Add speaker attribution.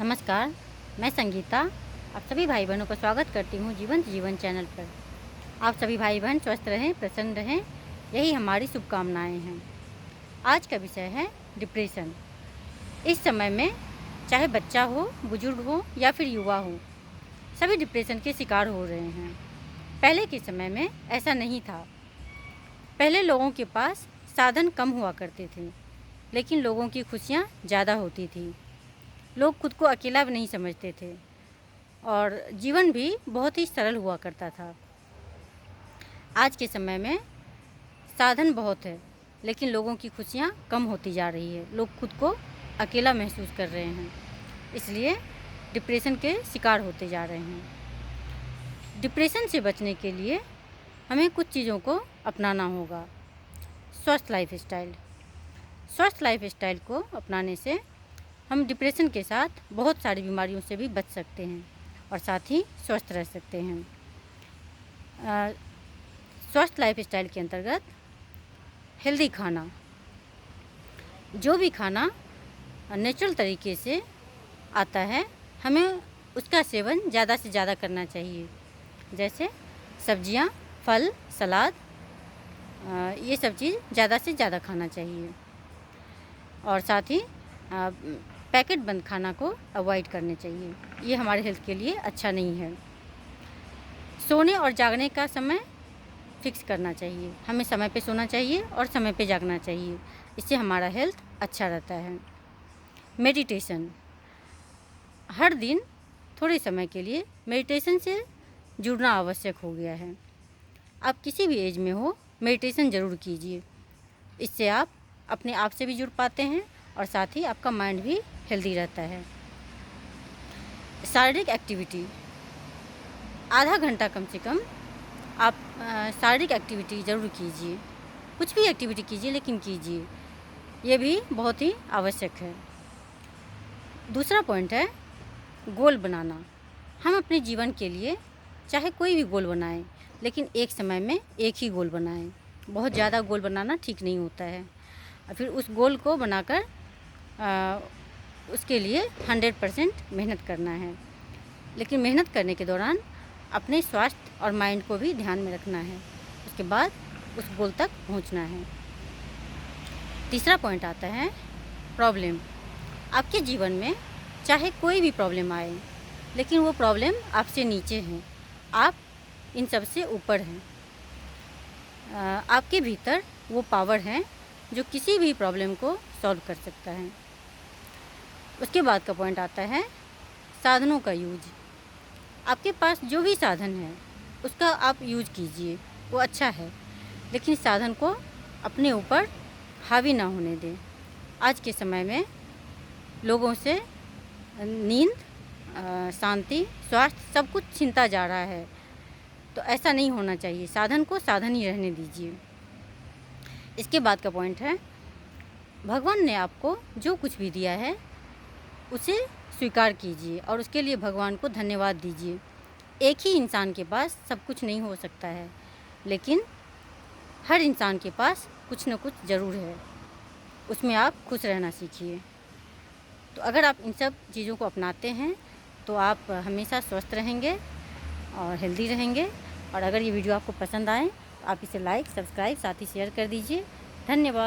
Speaker 1: नमस्कार, मैं संगीता आप सभी भाई बहनों का स्वागत करती हूँ जीवंत जीवन चैनल पर। आप सभी भाई बहन स्वस्थ रहें, प्रसन्न रहें, यही हमारी शुभकामनाएं हैं। आज का विषय है डिप्रेशन। इस समय में चाहे बच्चा हो, बुजुर्ग हो या फिर युवा हो, सभी डिप्रेशन के शिकार हो रहे हैं। पहले के समय में ऐसा नहीं था। पहले लोगों के पास साधन कम हुआ करते थे, लेकिन लोगों की खुशियाँ ज़्यादा होती थी। लोग खुद को अकेला भी नहीं समझते थे और जीवन भी बहुत ही सरल हुआ करता था। आज के समय में साधन बहुत है, लेकिन लोगों की खुशियाँ कम होती जा रही है। लोग खुद को अकेला महसूस कर रहे हैं, इसलिए डिप्रेशन के शिकार होते जा रहे हैं। डिप्रेशन से बचने के लिए हमें कुछ चीज़ों को अपनाना होगा। स्वस्थ लाइफ स्टाइल को अपनाने से हम डिप्रेशन के साथ बहुत सारी बीमारियों से भी बच सकते हैं और साथ ही स्वस्थ रह सकते हैं। स्वस्थ लाइफ स्टाइल के अंतर्गत हेल्दी खाना, जो भी खाना नेचुरल तरीके से आता है, हमें उसका सेवन ज़्यादा से ज़्यादा करना चाहिए। जैसे सब्जियां, फल, सलाद, ये सब चीज़ ज़्यादा से ज़्यादा खाना चाहिए और साथ ही पैकेट बंद खाना को अवॉइड करने चाहिए। ये हमारे हेल्थ के लिए अच्छा नहीं है। सोने और जागने का समय फिक्स करना चाहिए। हमें समय पे सोना चाहिए और समय पे जागना चाहिए। इससे हमारा हेल्थ अच्छा रहता है। मेडिटेशन, हर दिन थोड़े समय के लिए मेडिटेशन से जुड़ना आवश्यक हो गया है। आप किसी भी एज में हो, मेडिटेशन ज़रूर कीजिए। इससे आप अपने आप से भी जुड़ पाते हैं और साथ ही आपका माइंड भी हेल्दी रहता है। शारीरिक एक्टिविटी, आधा घंटा कम से कम आप शारीरिक एक्टिविटी ज़रूर कीजिए। कुछ भी एक्टिविटी कीजिए, लेकिन कीजिए, ये भी बहुत ही आवश्यक है। दूसरा पॉइंट है गोल बनाना। हम अपने जीवन के लिए चाहे कोई भी गोल बनाएं, लेकिन एक समय में एक ही गोल बनाएं। बहुत ज़्यादा गोल बनाना ठीक नहीं होता है। और फिर उस गोल को बनाकर उसके लिए 100% मेहनत करना है, लेकिन मेहनत करने के दौरान अपने स्वास्थ्य और माइंड को भी ध्यान में रखना है। उसके बाद उस गोल तक पहुंचना है। तीसरा पॉइंट आता है प्रॉब्लम। आपके जीवन में चाहे कोई भी प्रॉब्लम आए, लेकिन वो प्रॉब्लम आपसे नीचे है, आप इन सब से ऊपर हैं। आपके भीतर वो पावर है जो किसी भी प्रॉब्लम को सॉल्व कर सकता है। उसके बाद का पॉइंट आता है साधनों का यूज। आपके पास जो भी साधन है उसका आप यूज कीजिए, वो अच्छा है, लेकिन साधन को अपने ऊपर हावी ना होने दें। आज के समय में लोगों से नींद, शांति, स्वास्थ्य सब कुछ छीनता जा रहा है, तो ऐसा नहीं होना चाहिए। साधन को साधन ही रहने दीजिए। इसके बाद का पॉइंट है भगवान ने आपको जो कुछ भी दिया है उसे स्वीकार कीजिए और उसके लिए भगवान को धन्यवाद दीजिए। एक ही इंसान के पास सब कुछ नहीं हो सकता है, लेकिन हर इंसान के पास कुछ न कुछ ज़रूर है, उसमें आप खुश रहना सीखिए। तो अगर आप इन सब चीज़ों को अपनाते हैं तो आप हमेशा स्वस्थ रहेंगे और हेल्दी रहेंगे। और अगर ये वीडियो आपको पसंद आए तो आप इसे लाइक, सब्सक्राइब, साथ ही शेयर कर दीजिए। धन्यवाद।